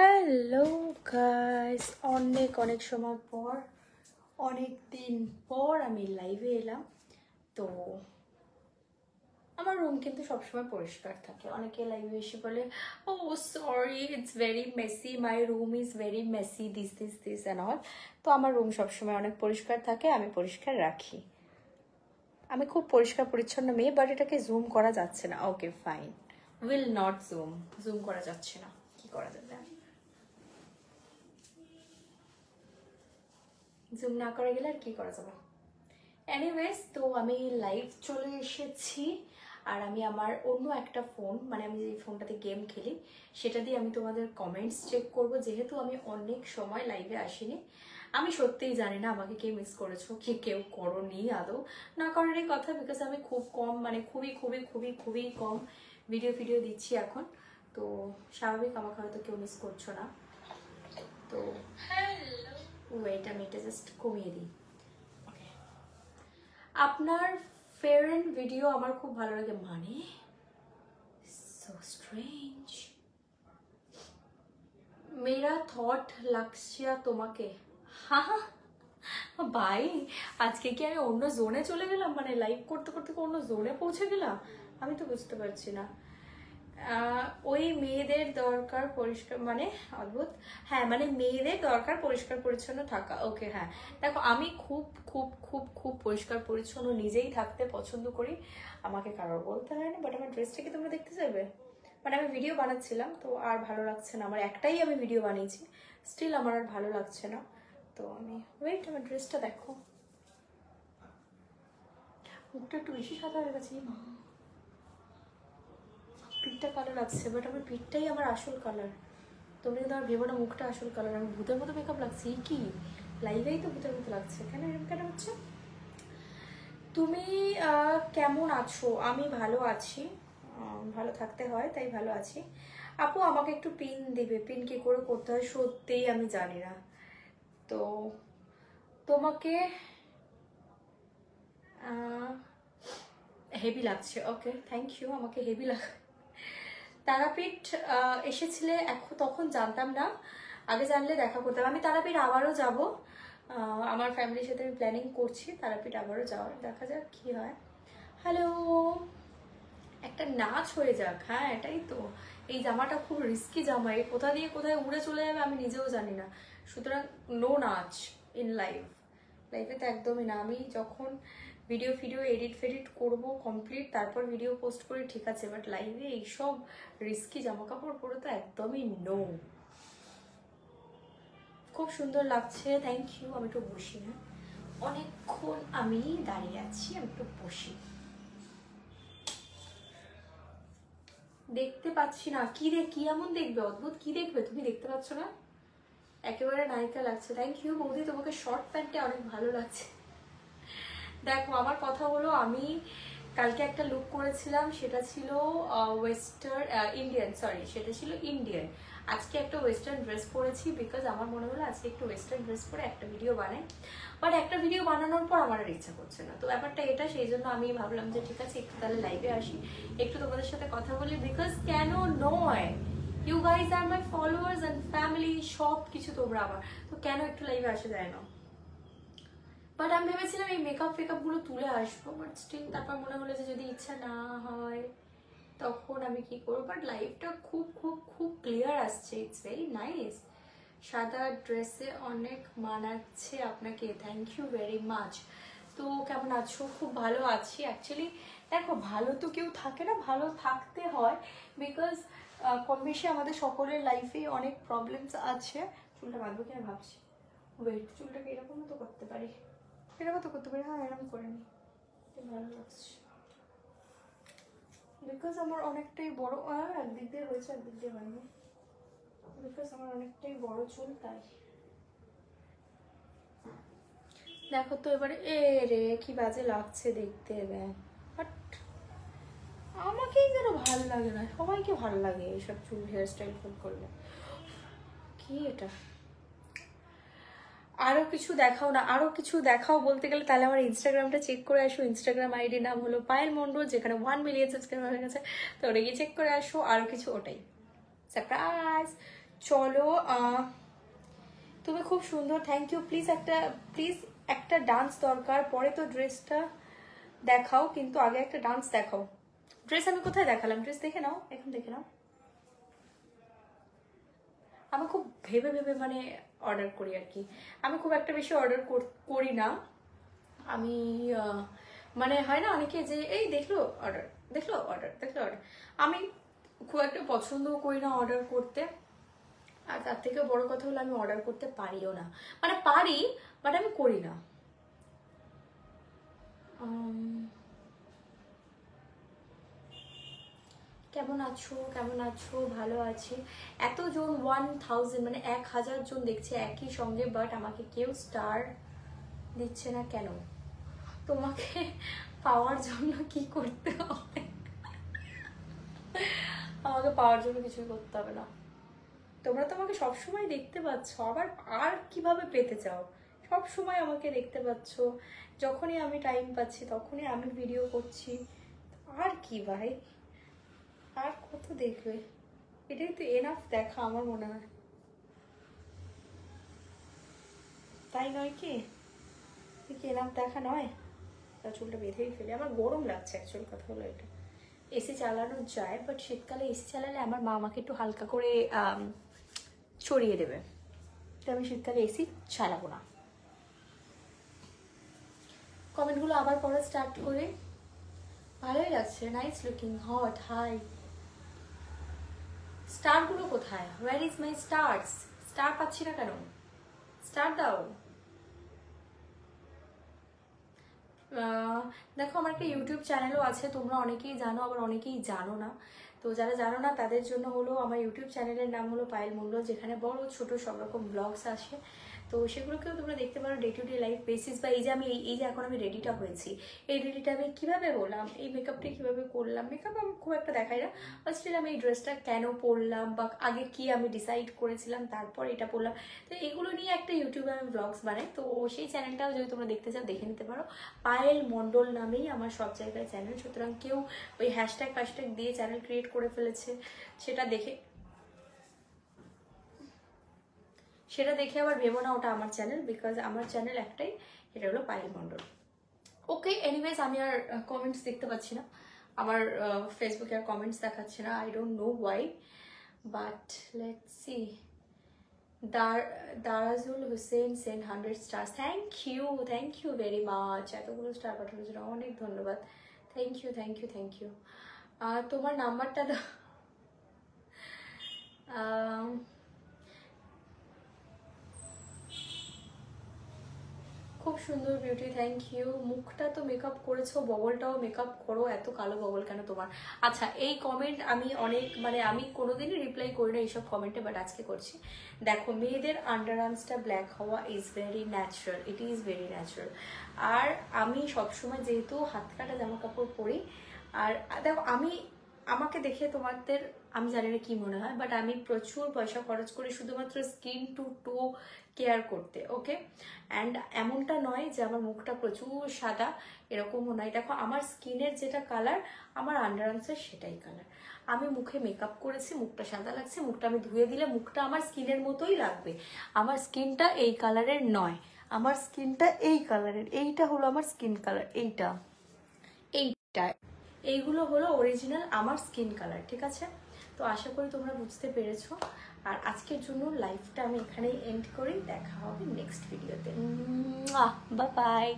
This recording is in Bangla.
হ্যালো গাইস, অনেক অনেক সময় পর অনেক দিন পর আমি লাইভে এলাম। তো আমার রুম কিন্তু সবসময় পরিষ্কার থাকে। অনেকে লাইভে এসে বলে, oh sorry, it's very messy, my room is very messy, this and all. তো আমার রুম সবসময় অনেক পরিষ্কার থাকে, আমি পরিষ্কার রাখি। আমি খুব পরিষ্কার পরিচ্ছন্ন মেয়ে, বাট এটাকে জুম করা যাচ্ছে না। Okay fine, will not zoom করা যাচ্ছে না, কি করা যাবে? জুম না করে গেলে আর কি করা যাবে। এনিওয়েজ, তো আমি লাইভ চলে এসেছি। আর আমি আমার অন্য একটা ফোন, মানে আমি যে ফোনটাতে গেম খেলি, সেটা দিয়ে আমি তোমাদের কমেন্টস চেক করব। যেহেতু আমি অনেক সময় লাইভে আসিনি, আমি সত্যিই জানি না আমাকে কে মিস করেছো, কি কেউ করোনি আদৌ। না করারই কথা, বিকজ আমি খুব কম, মানে খুবই খুবই খুবই খুবই কম ভিডিও দিচ্ছি এখন। তো স্বাভাবিক আমাকে হয়তো কেউ মিস করছো না। তো হ্যালো, ওয়েট, আমি এটা জাস্ট কমিয়ে দিই। আপনার ফেভারিট ভিডিও আমার খুব ভালো লাগে, মানে সো স্ট্রেঞ্জ। মেরা থট লাগছিয়া তোমাকে। হা হা ভাই, আজকে কি আমি অন্য জোনে চলে গেলাম? মানে লাইভ করতে করতে অন্য জোনে পৌঁছে গেলাম, আমি তো বুঝতে পারছি না। ওই মেয়েদের দরকার পরিষ্কার, মানে অদ্ভুত। হ্যাঁ, মানে মেয়েদের দরকার পরিষ্কার পরিচ্ছন্ন থাকা। ওকে, হ্যাঁ দেখো, আমি খুব খুব খুব খুব পরিষ্কার পরিচ্ছন্ন নিজেই থাকতে পছন্দ করি, আমাকে কারোর বলতে হয় না। বাট আমার ড্রেসটা কি তোমরা দেখতে চাইবে? মানে আমি ভিডিও বানাচ্ছিলাম, তো আর ভালো লাগছে না আমার, একটাই আমি ভিডিও বানিয়েছি, স্টিল আমার আর ভালো লাগছে না। তো আমি ওয়েট, আমার ড্রেসটা দেখো। মুখটা একটু বেশি সাদা হয়ে গেছে, মা পিঠটা কালো লাগছে, বাট আমার পিঠটাই আমার আসল কালার। তোমরা কিন্তু আমার ভেবো না মুখটা আসল কালার। আমি ভূতের মতো মেকআপ লাগছে, কি লাইভেই তো ভূতের মতো লাগছে, কেন এরকম কেন হচ্ছে? তুমি কেমন আছো? আমি ভালো আছি, ভালো থাকতে হয় তাই ভালো আছি। আপু, আমাকে একটু পিন দিবে? পিন কি করে করতে হয় সত্যিই আমি জানি না। তো তোমাকে হেভি লাগছে, ওকে থ্যাংক ইউ। আমাকে হেভি লাগে। তারাপীঠ এসেছিলে এখন? তখন জানতাম না, আগে জানলে দেখা করতাম। আমি তারাপীঠ আবারও যাব, আমার ফ্যামিলির সাথে আমি প্ল্যানিং করছি তারাপীঠ আবারও যাওয়ার, দেখা যাক কি হয়। হ্যালো, একটা নাচ হয়ে যাক। হ্যাঁ এটাই তো, এই জামাটা খুব রিস্কি জামা, এই কোথা দিয়ে কোথায় উড়ে চলে যাবে আমি নিজেও জানি না। সুতরাং নো নাচ ইন লাইফে তো একদমই না। আমি যখন ভিডিও এডিট ফেডিট করবো কমপ্লিট, তারপর ভিডিও পোস্ট করি ঠিক আছে, বাট লাইভে এইসব রিস্কি জামা কাপড় পরে তো একদমই নো। খুব সুন্দর লাগছে, থ্যাংক ইউ। আমি একটু বসি, হ্যাঁ অনেকক্ষণ আমি দাঁড়িয়ে আছি, আমি একটু বসি। দেখতে পাচ্ছি না, কি রে, কি এমন দেখবে? অদ্ভুত, কি দেখবে? তুমি দেখতে পাচ্ছ না? একেবারে নায়িকা লাগছে। থ্যাংক ইউ বৌদি, তোমাকে শর্ট প্যান্টে অনেক ভালো লাগছে। দেখো, আমার কথা হলো, আমি কালকে একটা লুক করেছিলাম, সেটা ছিল সেটা ছিল ইন্ডিয়ান। আজকে একটা ওয়েস্টার্ন ড্রেস পরেছি, বিকজ আমার মনে হলো আজকে একটু ওয়েস্টার্ন ড্রেস পরে একটা ভিডিও বানাই। বাট একটা ভিডিও বানানোর পর আমার আর ইচ্ছা করছে না, তো ব্যাপারটা এটা। সেই জন্য আমি ভাবলাম যে ঠিক আছে, একটু তাহলে লাইভে আসি, একটু তোমাদের সাথে কথা বলি, বিকজ কেন নয়, you guys are my followers and family, সব কিছু তোমরা আমার, তো কেন একটু লাইভে আসা যায় না? বাট আমি ভেবেছিলাম এই মেকআপ ফেকআপ গুলো তুলে আসবো, বাট স্টিল তারপর মনে হলো যে যদি ইচ্ছা না হয় তখন আমি কি করবো। বাট লাইফটা খুব খুব খুব ক্লিয়ার আসছে, ইটস ভেরি নাইস। সাদা ড্রেসে অনেক মানাচ্ছে আপনাকে, থ্যাংক ইউ ভেরি মাচ। তো কেমন আছো? খুব ভালো আছি অ্যাকচুয়ালি। দেখো, ভালো তো কেউ থাকে না, ভালো থাকতে হয়, বিকজ কম বেশি আমাদের সকলের লাইফে অনেক প্রবলেমস আছে। চুলটা বাঁধবো কিনা ভাবছি, ওয়েট, চুলটাকে এরকম তো করতে পারি, এরকম তো করতে পারি, হ্যাঁ এরকম করে নি, ভালো লাগছে। বিকজ আমার অনেকটাই বড়, একদিক দিয়ে হয়েছে একদিক দিয়ে হয়নি, বিকজ আমার অনেকটাই বড় চুল তাই। দেখো তো এবারে, এ রে কি বাজে লাগছে দেখতে, বাট আমাকেই যেন ভাল লাগে না, সবাইকে ভাল লাগে এইসব চুল হেয়ারস্টাইল করলে। কি এটা? আরো কিছু দেখাও না, আরো কিছু দেখাও বলতে গেলে তাহলে আমার ইনস্টাগ্রামটা চেক করে আসো। ইনস্টাগ্রাম আইডি নাম হলো পায়েল মন্ডল, যেখানে 1 মিলিয়ন সাবস্ক্রাইবার হয়ে গেছে, তো ওটা গিয়ে চেক করে আসো। আরো কিছু, ওটাই সারপ্রাইজ। চলো, তুমি খুব সুন্দর, থ্যাংক ইউ। প্লিজ একটা ডান্স দরকার, পরে তো ড্রেসটা দেখাও, কিন্তু আগে একটা ডান্স দেখাও। ড্রেস আমি কোথায় দেখালাম? ড্রেস দেখে নাও, এখন দেখে নাও। আমি খুব ভেবে ভেবে মানে অর্ডার করি আর কি, আমি খুব একটা বেশি অর্ডার করি না। আমি মানে হয় না অনেকে যে এই দেখলো অর্ডার, দেখলো অর্ডার, দেখলো অর্ডার, আমি খুব একটা পছন্দও করি না অর্ডার করতে। আর তার থেকে বড় কথা হলো আমি অর্ডার করতে পারিও না, মানে পারি বাট আমি করি না। কেমন আছো? কেমন আছো? ভালো আছি। এতজন 1000 মানে 1000 জন দেখছে একই সঙ্গে, বাট আমাকে কেউ স্টার দিচ্ছে না কেন? তোমাকে পাওয়ার জন্য কি করতে হবে? আমাকে পাওয়ার জন্য কিছুই করতে হবে না। তোমরা তো আমাকে সবসময় দেখতে পাচ্ছ, আবার আর কিভাবে পেতে চাও? সব সময় আমাকে দেখতে পাচ্ছ, যখনই আমি টাইম পাচ্ছি তখনই আমি ভিডিও করছি। আর কি ভাই, আর কত দেখবে? এটাই তো এনাফ দেখা আমার মনে হয়, তাই নয় কি? এনাফ দেখা নয়? তা চুলটা বেঁধেই ফেলে, আমার গরম লাগছে অ্যাকচুয়াল কথা হলো এটা। এসি চালানো যায়, বাট শীতকালে এসি চালালে আমার মা আমাকে একটু হালকা করে চড়িয়ে দেবে, তো আমি শীতকালে এসি চালাবো না। কমেন্টগুলো আবার পড়া স্টার্ট করে। ভালোই লাগছে, নাইস লুকিং, হট, হাই। স্টারগুলো কোথায়? Where is my stars? Star পাচ্ছি না কেন? স্টার দাও। দেখো, আমার একটা ইউটিউব চ্যানেলও আছে, তোমরা অনেকেই জানো, আবার অনেকেই জানো না। তো যারা জানো না তাদের জন্য হলো, আমার ইউটিউব চ্যানেলের নাম হলো পায়েল মণ্ডল, যেখানে বড় ছোট সব রকম ব্লগস আসে। তো সেগুলোকেও তোমরা দেখতে পারো day to day life basis. বা এই যে আমি এই যে এখন আমি রেডিটা হয়েছি, এই রেডিটা আমি কীভাবে হলাম, এই মেকআপটা কীভাবে করলাম, মেকআপ আমি খুব একটা দেখাই না, বাট স্টিল আমি এই ড্রেসটা কেন পরলাম বা আগে কি আমি ডিসাইড করেছিলাম তারপর এটা পরলাম, তো এগুলো নিয়ে একটা ইউটিউবে আমি ব্লগস বানাই। তো সেই চ্যানেলটাও যদি তোমরা দেখতে চাও দেখে নিতে পারো, পায়েল মণ্ডল নামেই আমার সব জায়গায় চ্যানেল। সুতরাং কেউ ওই হ্যাশট্যাগ দিয়ে চ্যানেল ক্রিয়েট করে ফেলেছে, সেটা দেখে আবার ভেবো না ওটা আমার চ্যানেল, বিকজ আমার চ্যানেল একটাই, এটা হলো পায়েল মণ্ডল। ওকে, এনিওয়েজ, আমি আর কমেন্টস দেখতে পাচ্ছি না, আমার ফেসবুকে আর কমেন্টস দেখাচ্ছে না, I don't know why, but let's see. Darajul Hossain send 100 stars, thank you very much. এতগুলো স্টার পাঠানোর জন্য অনেক ধন্যবাদ, thank you thank you thank you. তোমার নাম্বারটা দাও। খুব সুন্দর বিউটি, থ্যাংক ইউ। মুখটা তো মেকআপ করেছো, বগলটাও মেকআপ করো, এত কালো বগল কেন তোমার? আচ্ছা, এই কমেন্ট আমি অনেক মানে আমি কোনোদিনই রিপ্লাই করি না এইসব কমেন্টে, বাট আজকে করছি। দেখো, মেয়েদের আন্ডার আর্মসটা ব্ল্যাক হওয়া is very natural, it is very natural. আর আমি সবসময় যেহেতু হাত কাটা জামা কাপড় পরি, আর দেখো আমাকে দেখে তোমাদের আমি জানি না কি মনে হয়, বাট আমি প্রচুর পয়সা খরচ করি শুধুমাত্র স্কিন টু টো কেয়ার করতে, ওকে? অ্যান্ড এমনটা নয় যে আমার মুখটা প্রচুর সাদা, এরকমও নয়। দেখো, আমার স্কিনের যেটা কালার, আমার আন্ডার আর্মসের সেটাই কালার। আমি মুখে মেকআপ করেছি, মুখটা সাদা লাগছে, মুখটা আমি ধুয়ে দিলে মুখটা আমার স্কিনের মতোই লাগবে। আমার স্কিনটা এই কালারের নয়, আমার স্কিনটা এই কালারের, এইটা হলো আমার স্কিন কালার, এইটা এইগুলো হলো অরিজিনাল আমার স্কিন কালার, ঠিক আছে? তো আশা করি তোমরা বুঝতে পেরেছো। আর আজকের জন্য লাইফটা আমি এখানেই এন্ড করি, দেখা হবে নেক্সট ভিডিওতে। Bye bye.